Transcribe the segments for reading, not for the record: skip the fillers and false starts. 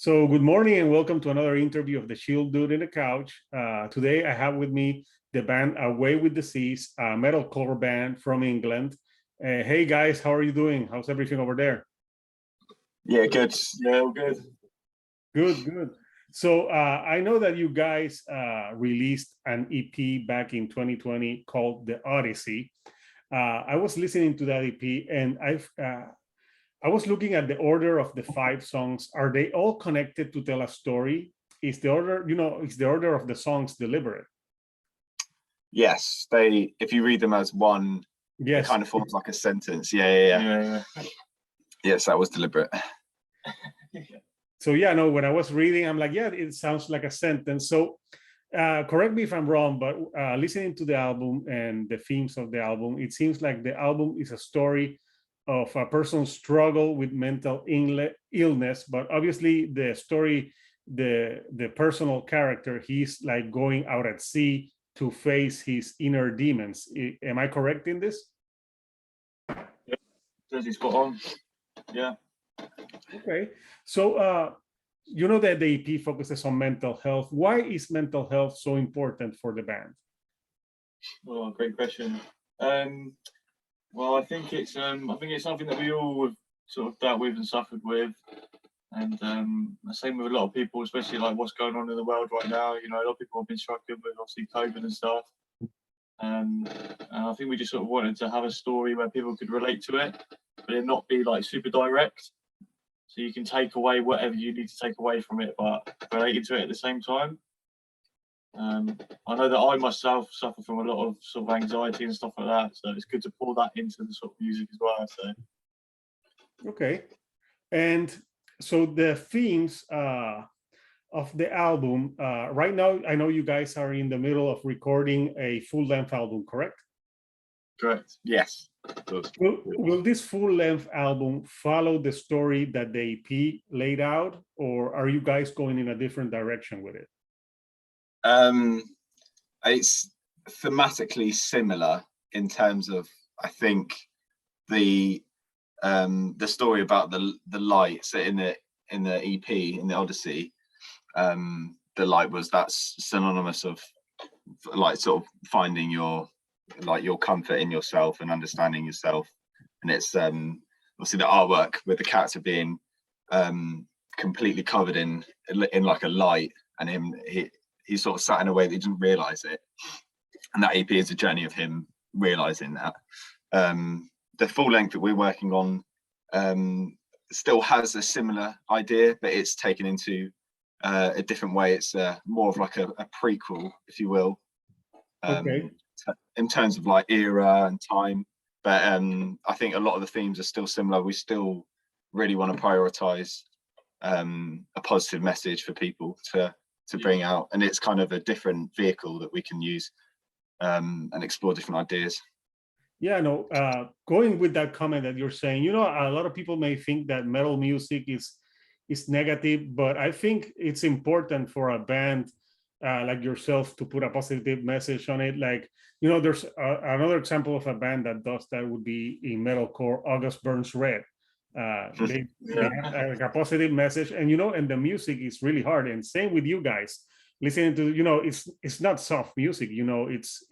So good morning and welcome to another interview of the Shield Dude in the Couch. Today I have with me the band Away with Disease, a metalcore band from England. Hey guys, how are you doing? How's everything over there? Yeah, good. Yeah, all good. Good. So I know that you guys released an EP back in 2020 called The Odyssey. I was listening to that EP and I was looking at the order of the 5 songs. Are they all connected to tell a story? Is the order, is the order of the songs deliberate? Yes, if you read them as one, Yes. It kind of forms like a sentence. Yeah. Yes, that was deliberate. So when I was reading, I'm like, yeah, it sounds like a sentence. So correct me if I'm wrong, but listening to the album and the themes of the album, it seems like the album is a story of a person's struggle with mental illness, but obviously the story, the personal character, he's like going out at sea to face his inner demons. Am I correct in this? Yeah, that's spot on. Yeah. Okay, so you know that the EP focuses on mental health. Why is mental health so important for the band? Well, great question. Well, I think it's something that we all have sort of dealt with and suffered with, and the same with a lot of people, especially like what's going on in the world right now. You know, a lot of people have been struggling with obviously COVID and stuff. And I think we just sort of wanted to have a story where people could relate to it, but it not be like super direct. So you can take away whatever you need to take away from it, but relating to it at the same time. I know that I myself suffer from a lot of sort of anxiety and stuff like that, so it's good to pour that into the sort of music as well. So, okay, and so the themes of the album right now, I know you guys are in the middle of recording a full-length album, correct? Correct. Yes. Will this full-length album follow the story that the EP laid out, or are you guys going in a different direction with it? It's thematically similar in terms of, I think, the story about the light. So in the EP, in the Odyssey, the light that's synonymous of like sort of finding your comfort in yourself and understanding yourself. And it's obviously the artwork with the character being completely covered in like a light, and he sort of sat in a way that he didn't realize it. And that EP is a journey of him realizing that. The full length that we're working on still has a similar idea, but it's taken into a different way. It's more of like a prequel, if you will. Okay. In terms of like era and time, but I think a lot of the themes are still similar. We still really want to prioritize a positive message for people to bring out, and it's kind of a different vehicle that we can use and explore different ideas. Yeah, no, going with that comment that you're saying, a lot of people may think that metal music is negative, but I think it's important for a band like yourself to put a positive message on it. Like, there's another example of a band that does that would be in metalcore, August Burns Red. They have like a positive message, and and the music is really hard. And same with you guys listening to, it's not soft music. It's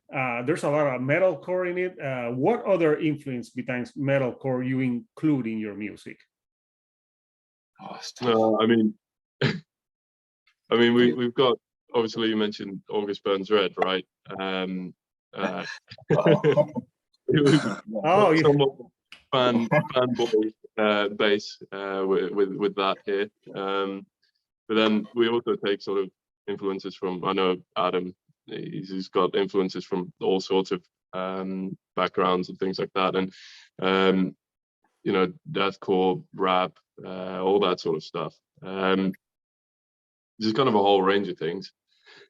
there's a lot of metalcore in it. What other influence besides metalcore you include in your music? We've got, obviously you mentioned August Burns Red, right? It was somewhat fanboy base with that here. But then we also take sort of influences from, I know Adam, he's got influences from all sorts of backgrounds and things like that, and deathcore, rap, all that sort of stuff. There's kind of a whole range of things.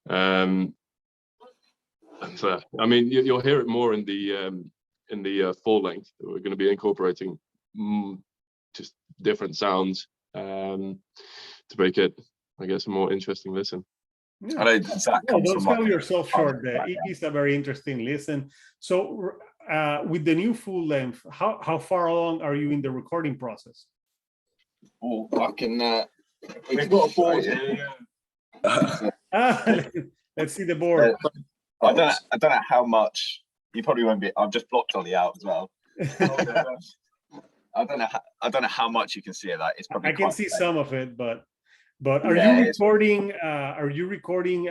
So, you'll hear it more in the full length. We're going to be incorporating just different sounds to make it, I guess, a more interesting listen. Yeah. I know Zach don't sell yourself short. The EP is a very interesting listen. So with the new full length, how far along are you in the recording process? Oh, I can. We've got a board here. Let's see the board. I don't know how much. You probably won't be. I've just blocked Ollie out as well. I don't know how much you can see of that. It's probably. I can see some of it, but are Yeah, you recording? Are you recording?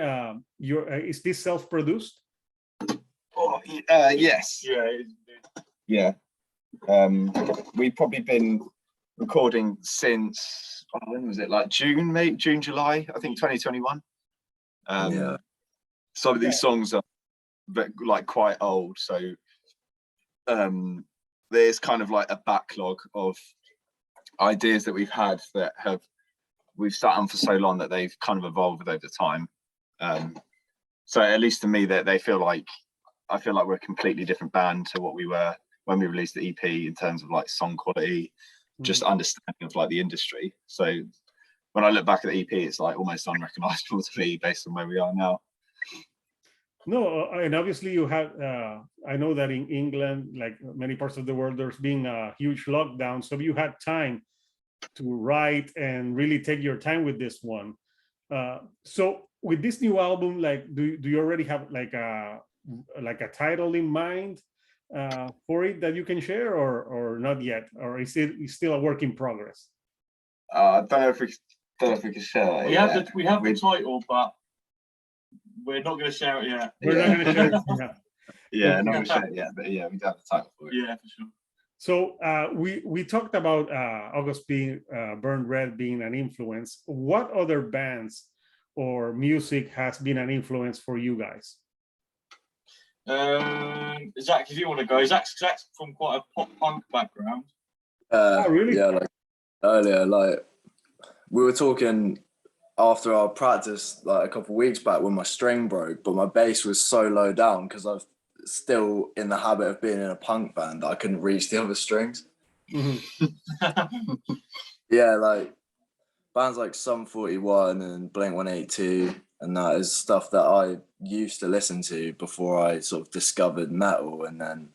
Your is this self-produced? Oh, yes. Yeah. We've probably been recording since when was it? Like June, July, I think 2021. Yeah. Some of these songs are like quite old, so there's kind of like a backlog of ideas that we've had that we've sat on for so long that they've kind of evolved over time. So at least to me, that I feel like we're a completely different band to what we were when we released the EP in terms of like song quality, just understanding of like the industry. So when I look back at the EP, it's like almost unrecognizable to me based on where we are now. No, and obviously you have. I know that in England, like many parts of the world, there's been a huge lockdown, so you had time to write and really take your time with this one. So with this new album, like, do you already have like a title in mind for it that you can share, or not yet, or is it still a work in progress? I don't know if we can share that. We have the title, but we're not going to share it yet. We're not going to share it. Yeah, not going to share it yet, but yeah, we do have the title for it. Yeah, for sure. So we talked about August being Burn Red being an influence. What other bands or music has been an influence for you guys? Zach, if you want to go, Zach's from quite a pop punk background. Oh, really? Yeah, like earlier, like we were talking after our practice like a couple of weeks back when my string broke, but my bass was so low down because I was still in the habit of being in a punk band that I couldn't reach the other strings. Yeah, like bands like Sum 41 and Blink 182, and that is stuff that I used to listen to before I sort of discovered metal, and then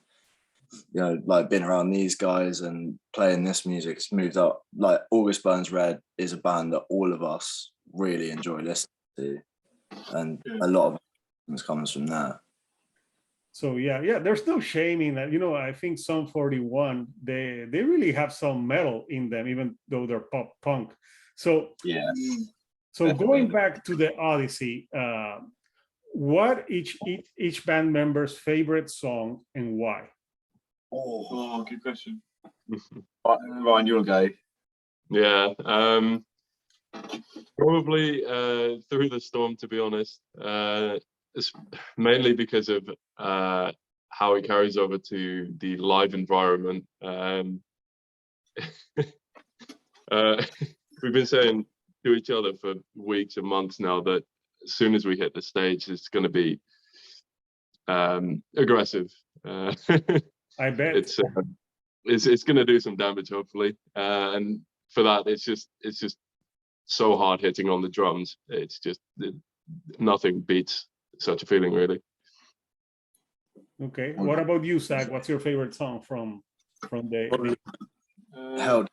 like being around these guys and playing this music, it's moved up. Like August Burns Red is a band that all of us really enjoy listening to, and a lot of it comes from there. So yeah, there's no shame in that. I think Sum 41, they really have some metal in them, even though they're pop punk. So yeah. So definitely. Going back to the Odyssey, what each band member's favorite song and why? Oh, good question. Ryan, you'll go. Yeah, probably Through the Storm, to be honest. It's mainly because of how it carries over to the live environment. We've been saying to each other for weeks and months now that as soon as we hit the stage, it's going to be aggressive. I bet it's going to do some damage, hopefully. And for that, it's just so hard hitting on the drums. It's just nothing beats such a feeling, really. Okay. What about you, Zach? What's your favorite song from the? Held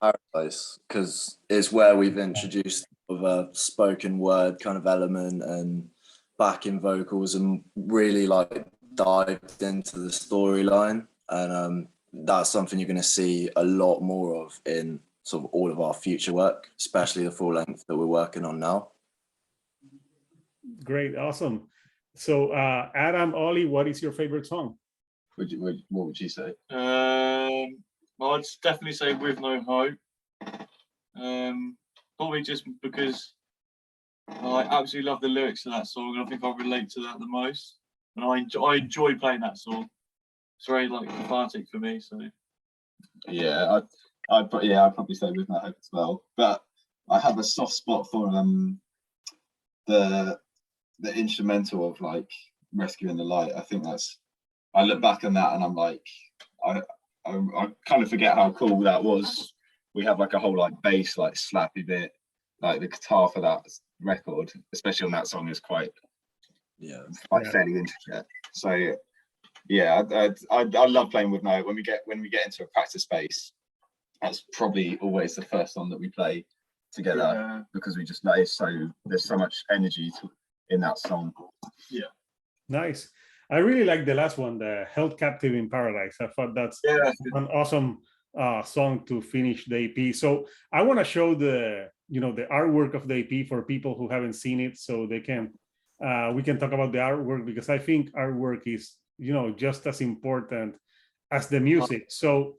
Paradise, because it's where we've introduced of a spoken word kind of element and backing vocals and really like dived into the storyline, and that's something you're going to see a lot more of in sort of all of our future work, especially the full length that we're working on now. Great, awesome. So Adam, Ollie, what is your favorite song? What would you say? Well, I'd definitely say With No Hope. Probably just because I absolutely love the lyrics to that song, and I think I relate to that the most. And I enjoy playing that song. It's very like cathartic for me. So yeah, I'd probably say With No Hope as well. But I have a soft spot for the instrumental of like Rescuing the Light. I think I look back on that and I'm like, I kind of forget how cool that was. We have like a whole like bass like slappy bit, like the guitar for that record, especially on that song, is quite fairly intricate. So yeah, I love playing With No. When we get into a practice space, that's probably always the first song that we play together because we just there's so much energy in that song. Yeah. Nice. I really like the last one, the Held Captive in Paradise. I thought that's an awesome song to finish the EP. So I want to show the artwork of the EP for people who haven't seen it, so they can we can talk about the artwork, because I think artwork is just as important as the music. So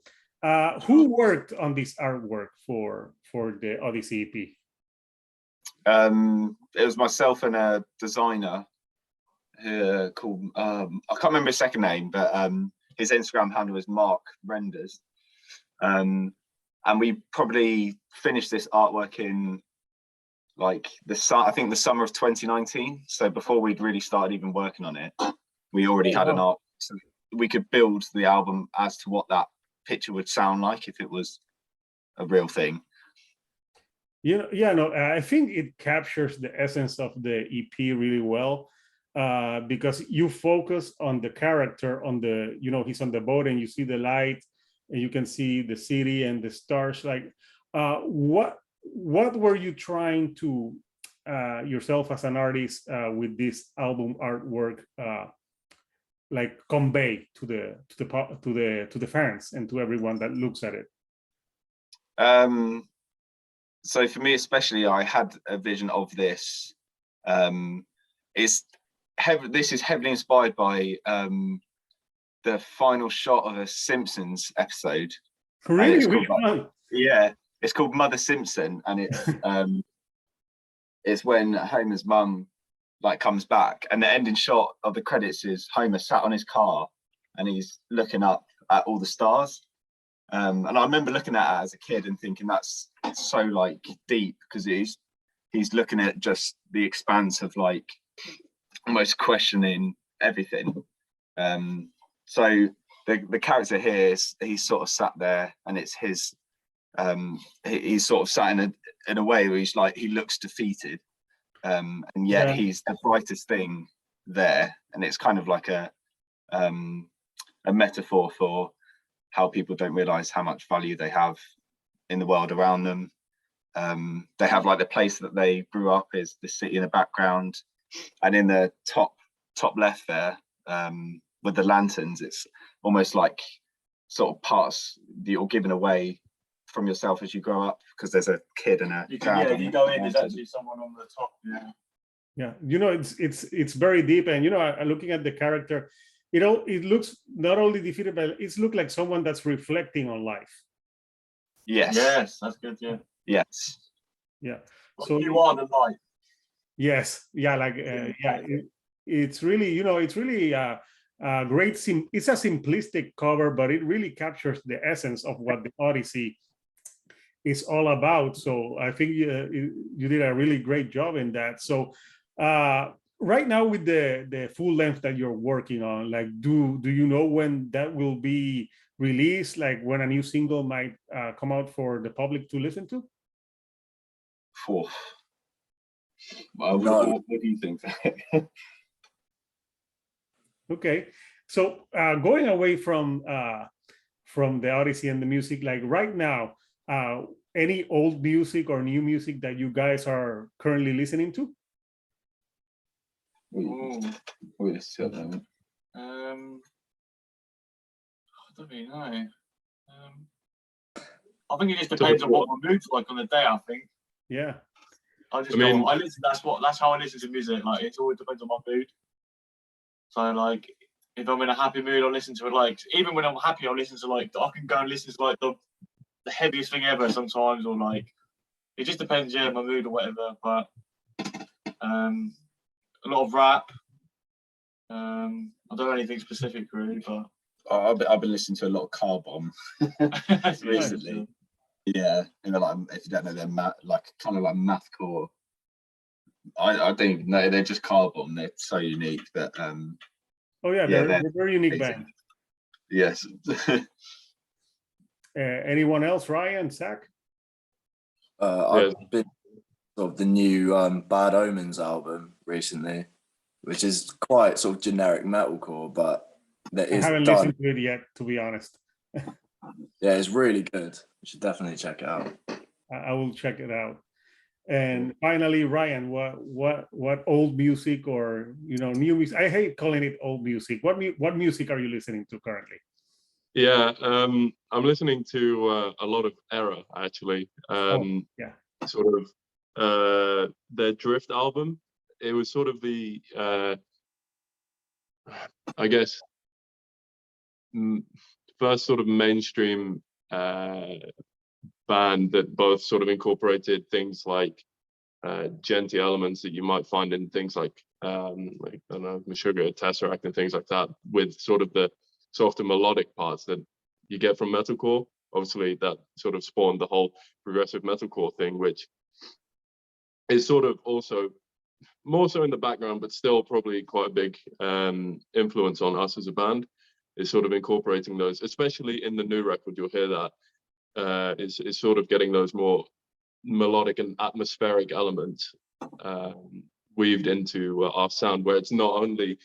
who worked on this artwork for the Odyssey EP? It was myself and a designer called I can't remember his second name, but his Instagram handle is Mark Renders, and we probably finished this artwork in like I think the summer of 2019. So before we'd really started even working on it, we already had an art, so we could build the album as to what that picture would sound like if it was a real thing. I think it captures the essence of the EP really well, because you focus on the character, on the he's on the boat and you see the light and you can see the city and the stars. Like what were you trying to yourself as an artist with this album artwork like convey to the fans and to everyone that looks at it? So for me especially, I had a vision of this. This is heavily inspired by the final shot of a Simpsons episode. Really? It's called Mother Simpson, and it's it's when Homer's mum comes back, and the ending shot of the credits is Homer sat on his car and he's looking up at all the stars. And I remember looking at it as a kid and thinking that's so deep, because he's looking at just the expanse of almost questioning everything. So the character here he's sort of sat there, and it's his he's sort of sat in a way where he looks defeated, and yet he's the brightest thing there, and it's kind of like a metaphor for how people don't realize how much value they have in the world around them. They have the place that they grew up is the city in the background, and in the top left there, with the lanterns, it's almost like sort of parts that you're giving away from yourself as you grow up, because there's a kid and a dad. If you go in, there's actually someone on the top. It's very deep, and looking at the character, it looks not only defeated, but it looks like someone that's reflecting on life. Yes, that's good. Yes, So you are the light. Yes, it's really great. It's a simplistic cover, but it really captures the essence of what the Odyssey is all about. So I think you did a really great job in that. So right now, with the full length that you're working on, do you know when that will be released? When a new single might come out for the public to listen to? What do you think? Okay, so going away from the Odyssey and the music, right now, any old music or new music that you guys are currently listening to? I don't really know. I think it just depends on what my mood's like on the day. I think. Yeah. I listen. That's how I listen to music. It always depends on my mood. So if I'm in a happy mood, I'll listen to it. Even when I'm happy, I'll listen to I can go and listen to the heaviest thing ever sometimes, or it just depends, my mood or whatever. But a lot of rap. I don't know anything specific really, but I've been listening to a lot of Car Bomb recently. Yeah, and if you don't know, they're kind of like mathcore. I don't even know, they're just Car Bomb. They're so unique, but they're a very unique band. Yes. Anyone else, Ryan, Zach? I've been sort of the new Bad Omens album recently, which is quite sort of generic metalcore, but I haven't listened to it yet, to be honest. Yeah, it's really good. You should definitely check it out. I will check it out. And finally, Ryan, what old music or new music? I hate calling it old music. What music are you listening to currently? Yeah, I'm listening to a lot of Error actually. Yeah. Sort of their Drift album. It was sort of the I guess first sort of mainstream band that both sort of incorporated things like genty elements that you might find in things like I don't know, Meshuggah, Tesseract, and things like that, with sort of the softer melodic parts that you get from metalcore. Obviously, that sort of spawned the whole progressive metalcore thing, which is sort of also more so in the background, but still probably quite a big influence on us as a band. Is sort of incorporating those, especially in the new record. You'll hear that is sort of getting those more melodic and atmospheric elements weaved into our sound, where it's not only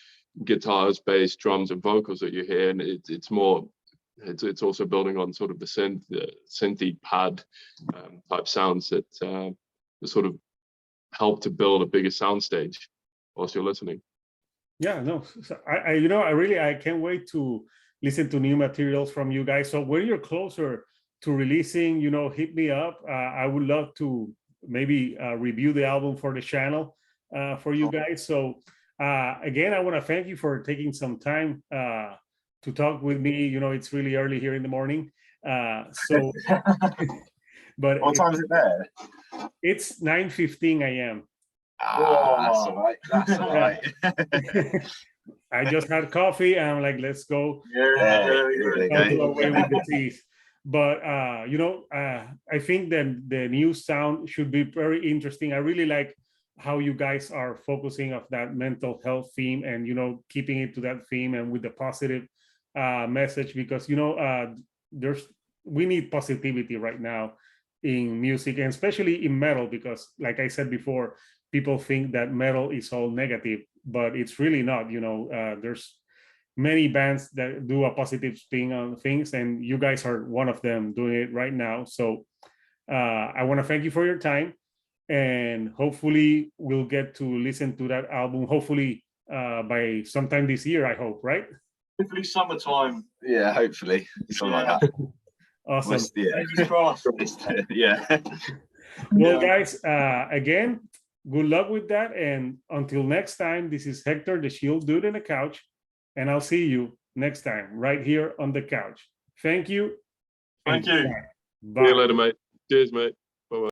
guitars, bass, drums, and vocals that you hear, and it's also building on sort of the synthy pad type sounds that sort of help to build a bigger soundstage whilst you're listening. Yeah, no, so I can't wait to listen to new materials from you guys. So when you're closer to releasing, hit me up. I would love to maybe review the album for the channel for you guys. So again, I want to thank you for taking some time to talk with me. It's really early here in the morning. So, but What time is it there? It's 9:15 a.m. That's all right. That's all right. I just had coffee and I'm like, let's go. Away with the teeth. But I think that the new sound should be very interesting. I really like how you guys are focusing on that mental health theme and keeping it to that theme and with the positive message, because we need positivity right now in music, and especially in metal, because like I said before, people think that metal is all negative, but it's really not. There's many bands that do a positive spin on things, and you guys are one of them doing it right now. So I want to thank you for your time, and hopefully we'll get to listen to that album hopefully by sometime this year, I hope, right? Hopefully summertime. Yeah, hopefully something like that. Awesome. Fingers crossed. Yeah. Well, guys, again, good luck with that, and until next time, this is Hector, the Shield Dude in the Couch, and I'll see you next time right here on the couch. Thank you. Thank you. Bye. See you later, mate. Cheers, mate.